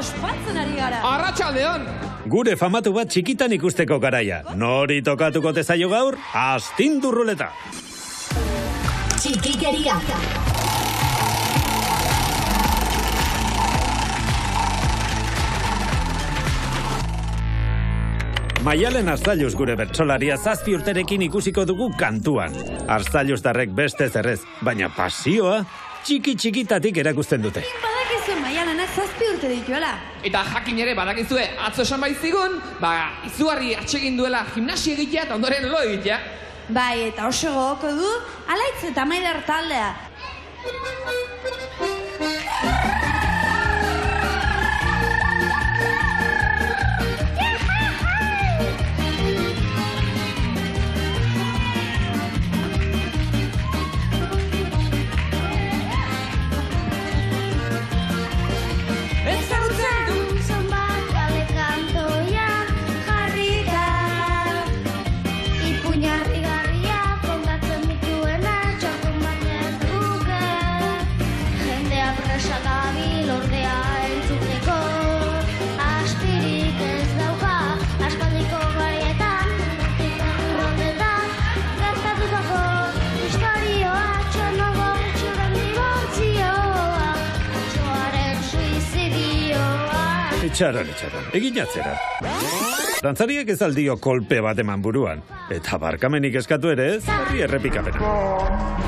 ospatzen ari gara. Arratsaldeon! Gure famatu bat txikitan ikusteko garaia. Nori tokatuko tezaio gaur? Astindu ruleta. Txikikeria. Maialen Arzalluz gure bertsolaria 7 urterekin ikusiko dugu kantuan. Arzalluz darrek beste zerrez, baina pasioa txiki-txikitatik erakusten dute. Badakizu Maialenak 7 urte dituela. Eta jakin ere badakizue, atzo esan baitzigun, izugarri atsegin duela gimnasia egitea eta ondoren lo egitea. Bai, eta oso gogoko du, Alaitz eta Maider taldea. Itxaron, egin atzera. Dantzariek ez aldio kolpe bat eman buruan. Eta barkamenik eskatu ere ez, herri errepikapena.